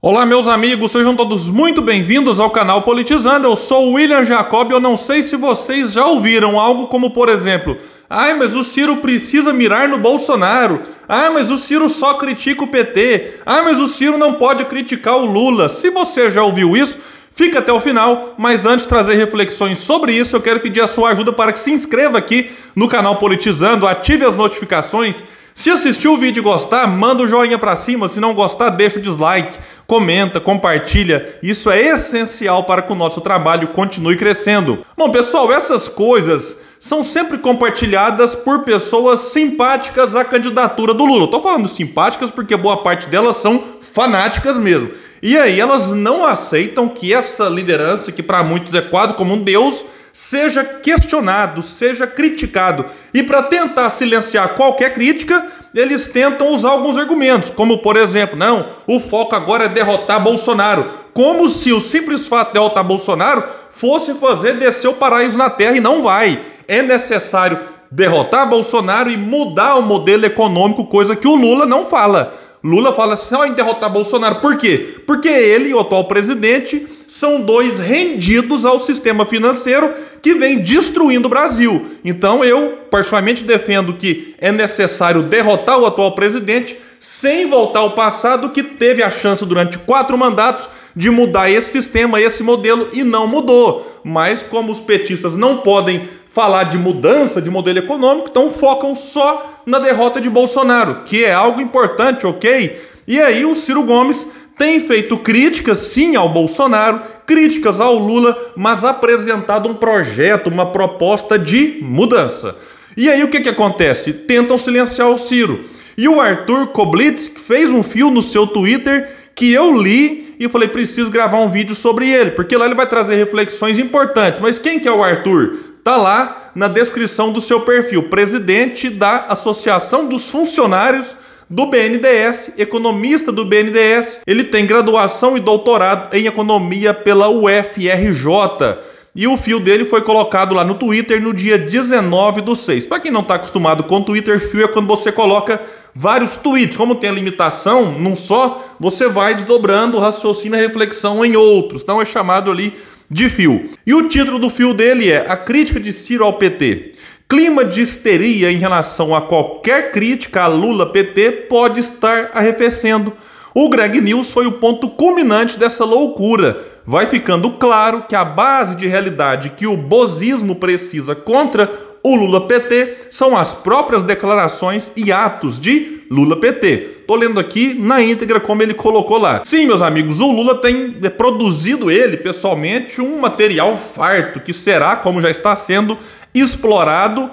Olá, meus amigos, sejam todos muito bem-vindos ao canal Politizando. Eu sou o William Jacob e eu não sei se vocês já ouviram algo como, por exemplo, mas o Ciro precisa mirar no Bolsonaro. Mas o Ciro só critica o PT. Mas o Ciro não pode criticar o Lula. Se você já ouviu isso, fica até o final, mas antes de trazer reflexões sobre isso, eu quero pedir a sua ajuda para que se inscreva aqui no canal Politizando, ative as notificações. Se assistiu o vídeo e gostar, manda o joinha pra cima. Se não gostar, deixa o dislike, comenta, compartilha. Isso é essencial para que o nosso trabalho continue crescendo. Bom, pessoal, essas coisas são sempre compartilhadas por pessoas simpáticas à candidatura do Lula. Eu tô falando simpáticas porque boa parte delas são fanáticas mesmo. E aí elas não aceitam que essa liderança, que para muitos é quase como um deus, seja questionado, seja criticado. E para tentar silenciar qualquer crítica, eles tentam usar alguns argumentos, como por exemplo, não, o foco agora é derrotar Bolsonaro. Como se o simples fato de derrotar Bolsonaro fosse fazer descer o paraíso na terra, e não vai. É necessário derrotar Bolsonaro e mudar o modelo econômico, coisa que o Lula não fala. Lula fala assim, em derrotar Bolsonaro. Por quê? Porque ele e o atual presidente são dois rendidos ao sistema financeiro que vem destruindo o Brasil. Então eu, particularmente, defendo que é necessário derrotar o atual presidente sem voltar ao passado, que teve a chance durante 4 mandatos de mudar esse sistema, esse modelo, e não mudou. Mas como os petistas não podem falar de mudança de modelo econômico, então focam só na derrota de Bolsonaro, que é algo importante, ok? E aí o Ciro Gomes tem feito críticas, sim, ao Bolsonaro, críticas ao Lula, mas apresentado um projeto, uma proposta de mudança. E aí o que acontece? Tentam silenciar o Ciro. E o Arthur Koblitz fez um fio no seu Twitter que eu li e falei, preciso gravar um vídeo sobre ele, porque lá ele vai trazer reflexões importantes. Mas quem que é o Arthur? Tá lá na descrição do seu perfil, presidente da Associação dos Funcionários do BNDES, economista do BNDES. Ele tem graduação e doutorado em economia pela UFRJ. E o fio dele foi colocado lá no Twitter no dia 19/6. Para quem não está acostumado com Twitter, fio é quando você coloca vários tweets. Como tem a limitação num só, você vai desdobrando o raciocínio e a reflexão em outros. Então é chamado ali de fio. E o título do fio dele é A Crítica de Ciro ao PT. Clima de histeria em relação a qualquer crítica a Lula-PT pode estar arrefecendo. O Greg News foi o ponto culminante dessa loucura. Vai ficando claro que a base de realidade que o bozismo precisa contra o Lula-PT são as próprias declarações e atos de Lula-PT. Tô lendo aqui na íntegra como ele colocou lá. Sim, meus amigos, o Lula tem produzido, ele pessoalmente, um material farto que será, como já está sendo, explorado,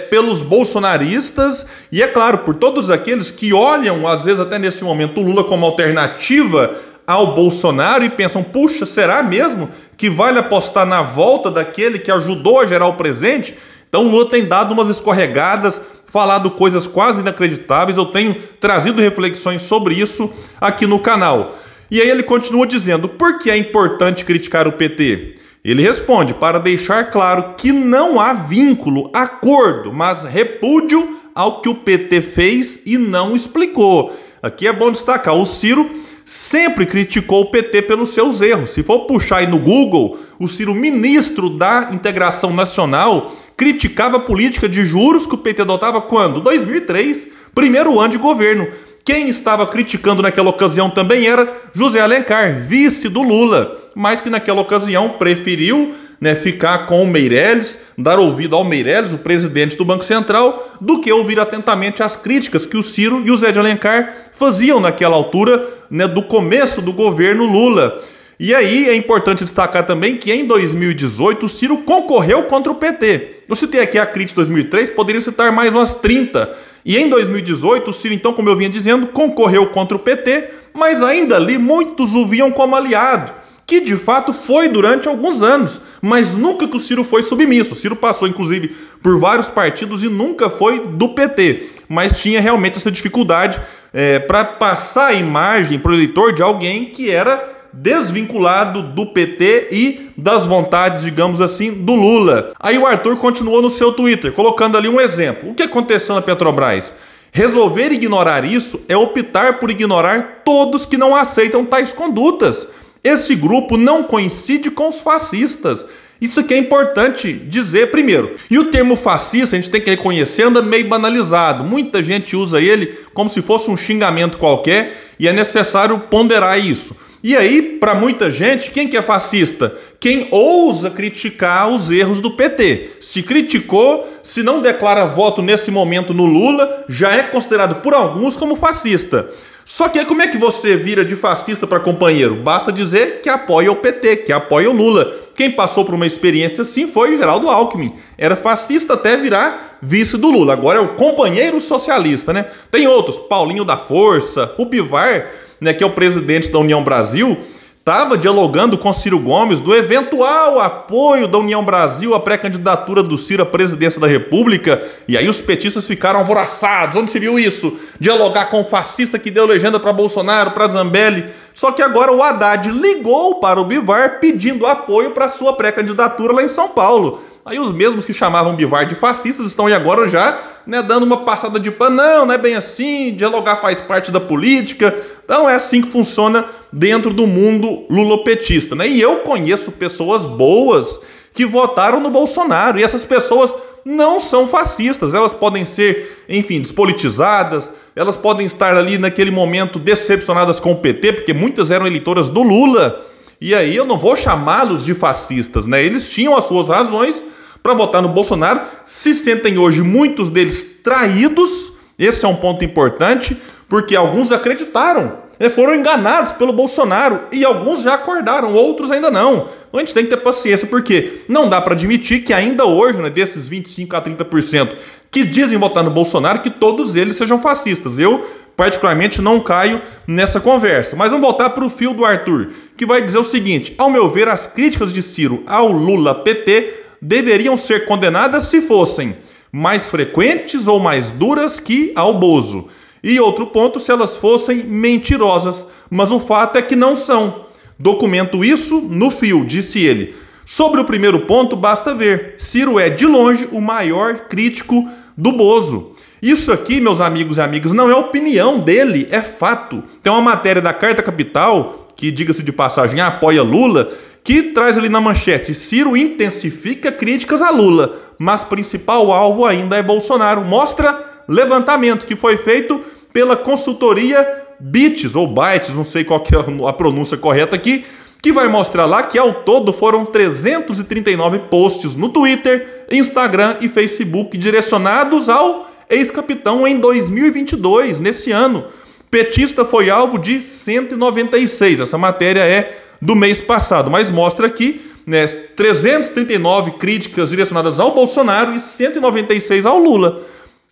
pelos bolsonaristas e, é claro, por todos aqueles que olham, às vezes até nesse momento, o Lula como alternativa ao Bolsonaro e pensam, puxa, será mesmo que vale apostar na volta daquele que ajudou a gerar o presente? Então o Lula tem dado umas escorregadas, falado coisas quase inacreditáveis. Eu tenho trazido reflexões sobre isso aqui no canal. E aí ele continua dizendo, por que é importante criticar o PT? Ele responde, para deixar claro que não há vínculo, acordo, mas repúdio ao que o PT fez e não explicou. Aqui é bom destacar, o Ciro sempre criticou o PT pelos seus erros. Se for puxar aí no Google, o Ciro, ministro da Integração Nacional, criticava a política de juros que o PT adotava quando? 2003, primeiro ano de governo. Quem estava criticando naquela ocasião também era José Alencar, vice do Lula, mas que naquela ocasião preferiu ficar com o Meirelles, dar ouvido ao Meirelles, o presidente do Banco Central, do que ouvir atentamente as críticas que o Ciro e o Zé de Alencar faziam naquela altura, do começo do governo Lula. E aí é importante destacar também que em 2018 o Ciro concorreu contra o PT. Eu citei aqui a crítica de 2003, poderia citar mais umas 30. E em 2018 o Ciro, então, como eu vinha dizendo, concorreu contra o PT, mas ainda ali muitos o viam como aliado, que de fato foi durante alguns anos, mas nunca que o Ciro foi submisso. O Ciro passou, inclusive, por vários partidos e nunca foi do PT, mas tinha realmente essa dificuldade para passar a imagem para o eleitor de alguém que era desvinculado do PT e das vontades, digamos assim, do Lula. Aí o Arthur continuou no seu Twitter, colocando ali um exemplo. O que aconteceu na Petrobras? Resolver ignorar isso é optar por ignorar todos que não aceitam tais condutas. Esse grupo não coincide com os fascistas. Isso aqui é importante dizer primeiro. E o termo fascista, a gente tem que reconhecer, anda meio banalizado. Muita gente usa ele como se fosse um xingamento qualquer e é necessário ponderar isso. E aí, para muita gente, quem que é fascista? Quem ousa criticar os erros do PT. Se criticou, se não declara voto nesse momento no Lula, já é considerado por alguns como fascista. Só que como é que você vira de fascista para companheiro? Basta dizer que apoia o PT, que apoia o Lula. Quem passou por uma experiência assim foi Geraldo Alckmin. Era fascista até virar vice do Lula. Agora é o companheiro socialista, né? Tem outros, Paulinho da Força, o Bivar, né, que é o presidente da União Brasil, estava dialogando com Ciro Gomes do eventual apoio da União Brasil à pré-candidatura do Ciro à presidência da República. E aí os petistas ficaram alvoroçados. Onde se viu isso? Dialogar com o fascista que deu legenda para Bolsonaro, para Zambelli. Só que agora o Haddad ligou para o Bivar pedindo apoio para sua pré-candidatura lá em São Paulo. Aí os mesmos que chamavam Bivar de fascistas estão aí agora já, né, dando uma passada de pano. Não é bem assim, dialogar faz parte da política. Então é assim que funciona dentro do mundo lulopetista, né? E eu conheço pessoas boas que votaram no Bolsonaro. E essas pessoas não são fascistas. Elas podem ser, enfim, despolitizadas. Elas podem estar ali naquele momento decepcionadas com o PT, porque muitas eram eleitoras do Lula. E aí eu não vou chamá-los de fascistas, né? Eles tinham as suas razões para votar no Bolsonaro, se sentem hoje muitos deles traídos. Esse é um ponto importante, porque alguns acreditaram, foram enganados pelo Bolsonaro, e alguns já acordaram, outros ainda não. Então a gente tem que ter paciência, porque não dá para admitir que ainda hoje, né, desses 25% a 30% que dizem votar no Bolsonaro, que todos eles sejam fascistas. Eu, particularmente, não caio nessa conversa. Mas vamos voltar para o fio do Arthur, que vai dizer o seguinte: ao meu ver, as críticas de Ciro ao Lula-PT deveriam ser condenadas se fossem mais frequentes ou mais duras que ao Bozo. E outro ponto, se elas fossem mentirosas. Mas o fato é que não são. Documento isso no fio, disse ele. Sobre o primeiro ponto, basta ver. Ciro é, de longe, o maior crítico do Bozo. Isso aqui, meus amigos e amigas, não é opinião dele, é fato. Tem uma matéria da Carta Capital, que, diga-se de passagem, apoia Lula, que traz ali na manchete: Ciro intensifica críticas a Lula, mas principal alvo ainda é Bolsonaro. Mostra levantamento que foi feito pela consultoria Bits ou Bytes, não sei qual que é a pronúncia correta aqui, que vai mostrar lá que ao todo foram 339 posts no Twitter, Instagram e Facebook direcionados ao ex-capitão em 2022, nesse ano. Petista foi alvo de 196, essa matéria é do mês passado, mas mostra aqui, né, 339 críticas direcionadas ao Bolsonaro e 196 ao Lula.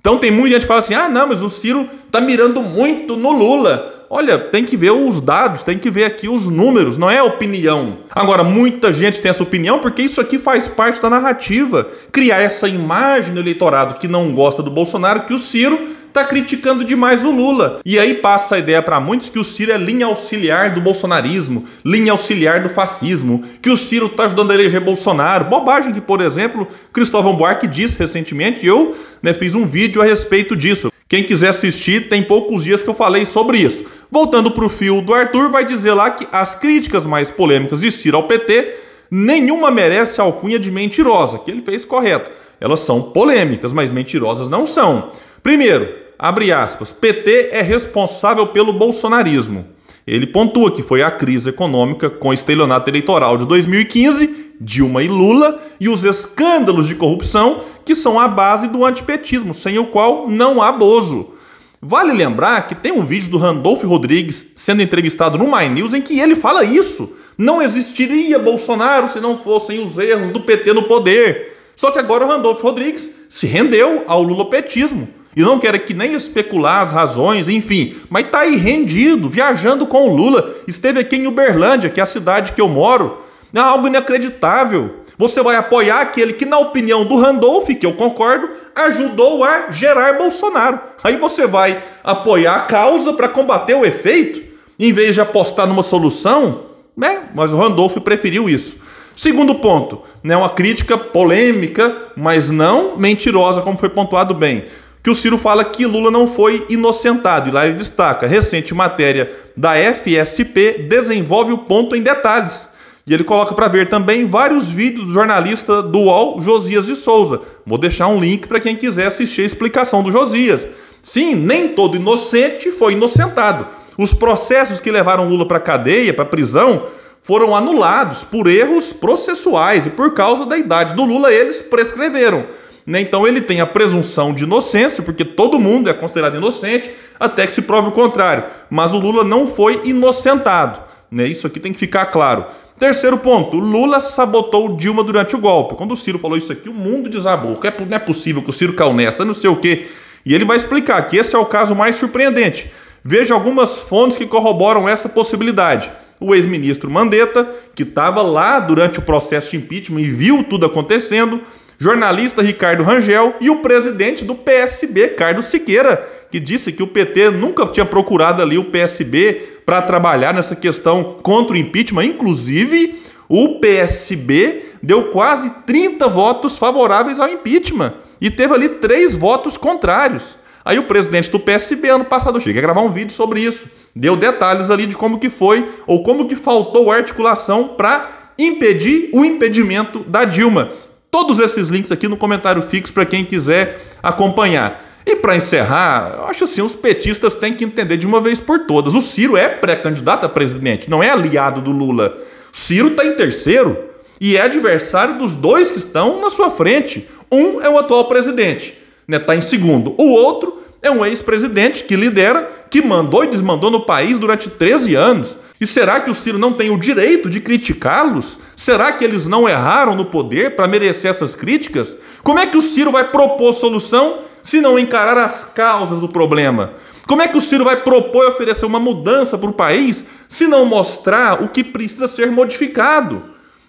Então tem muita gente que fala assim: ah, não, mas o Ciro tá mirando muito no Lula. Olha, tem que ver os dados, tem que ver aqui os números, não é opinião. Agora, muita gente tem essa opinião porque isso aqui faz parte da narrativa. Criar essa imagem no eleitorado que não gosta do Bolsonaro, que o Ciro tá criticando demais o Lula. E aí passa a ideia para muitos que o Ciro é linha auxiliar do bolsonarismo, linha auxiliar do fascismo, que o Ciro tá ajudando a eleger Bolsonaro. Bobagem que, por exemplo, Cristóvão Buarque disse recentemente, e eu, né, fiz um vídeo a respeito disso. Quem quiser assistir, tem poucos dias que eu falei sobre isso. Voltando para o fio do Arthur, vai dizer lá que as críticas mais polêmicas de Ciro ao PT, nenhuma merece a alcunha de mentirosa, que ele fez correto. Elas são polêmicas, mas mentirosas não são. Primeiro, abre aspas, PT é responsável pelo bolsonarismo. Ele pontua que foi a crise econômica com o estelionato eleitoral de 2015, Dilma e Lula, e os escândalos de corrupção que são a base do antipetismo, sem o qual não há Bozo. Vale lembrar que tem um vídeo do Randolfo Rodrigues sendo entrevistado no My News em que ele fala isso. Não existiria Bolsonaro se não fossem os erros do PT no poder. Só que agora o Randolfo Rodrigues se rendeu ao lulopetismo. E não quero aqui nem especular as razões, enfim, mas tá aí rendido, viajando com o Lula. Esteve aqui em Uberlândia, que é a cidade que eu moro. É algo inacreditável. Você vai apoiar aquele que, na opinião do Randolph, que eu concordo, ajudou a gerar Bolsonaro. Aí você vai apoiar a causa para combater o efeito, em vez de apostar numa solução, né? Mas o Randolph preferiu isso. Segundo ponto, né, uma crítica polêmica, mas não mentirosa, como foi pontuado bem. O que o Ciro fala que Lula não foi inocentado. E lá ele destaca: recente matéria da FSP desenvolve o ponto em detalhes. E ele coloca para ver também vários vídeos do jornalista do UOL, Josias de Souza. Vou deixar um link para quem quiser assistir a explicação do Josias. Sim, nem todo inocente foi inocentado. Os processos que levaram Lula para a cadeia, para a prisão, foram anulados por erros processuais e por causa da idade do Lula eles prescreveram. Então ele tem a presunção de inocência, porque todo mundo é considerado inocente, até que se prove o contrário. Mas o Lula não foi inocentado. Isso aqui tem que ficar claro. Terceiro ponto: Lula sabotou Dilma durante o golpe. Quando o Ciro falou isso aqui, o mundo desabou. Não é possível que o Ciro caiu nessa, não sei o quê. E ele vai explicar que esse é o caso mais surpreendente. Veja algumas fontes que corroboram essa possibilidade. O ex-ministro Mandetta, que estava lá durante o processo de impeachment e viu tudo acontecendo, jornalista Ricardo Rangel e o presidente do PSB, Carlos Siqueira, que disse que o PT nunca tinha procurado ali o PSB para trabalhar nessa questão contra o impeachment. Inclusive, o PSB deu quase 30 votos favoráveis ao impeachment e teve ali 3 votos contrários. Aí o presidente do PSB ano passado chega a gravar um vídeo sobre isso, deu detalhes ali de como que foi ou como que faltou articulação para impedir o impedimento da Dilma. Todos esses links aqui no comentário fixo para quem quiser acompanhar. E para encerrar, eu acho assim, os petistas têm que entender de uma vez por todas. O Ciro é pré-candidato a presidente, não é aliado do Lula. O Ciro está em terceiro e é adversário dos 2 que estão na sua frente. Um é o atual presidente, está em segundo. O outro é um ex-presidente que lidera, que mandou e desmandou no país durante 13 anos. E será que o Ciro não tem o direito de criticá-los? Será que eles não erraram no poder para merecer essas críticas? Como é que o Ciro vai propor solução se não encarar as causas do problema? Como é que o Ciro vai propor e oferecer uma mudança para o país se não mostrar o que precisa ser modificado?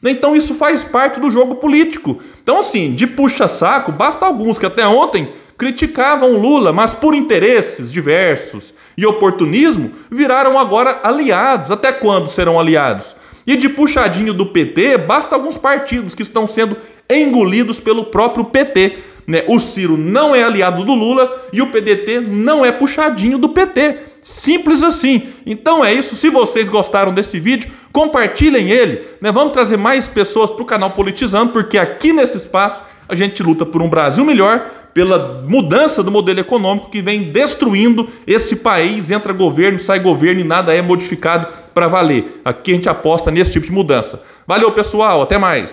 Então isso faz parte do jogo político. Então assim, de puxa-saco, basta alguns que até ontem criticavam o Lula, mas por interesses diversos e oportunismo, viraram agora aliados. Até quando serão aliados? E de puxadinho do PT, basta alguns partidos que estão sendo engolidos pelo próprio PT. O Ciro não é aliado do Lula e o PDT não é puxadinho do PT. Simples assim. Então é isso. Se vocês gostaram desse vídeo, compartilhem ele. Vamos trazer mais pessoas para o canal Politizando, porque aqui nesse espaço a gente luta por um Brasil melhor, pela mudança do modelo econômico que vem destruindo esse país. Entra governo, sai governo e nada é modificado para valer. Aqui a gente aposta nesse tipo de mudança. Valeu, pessoal. Até mais.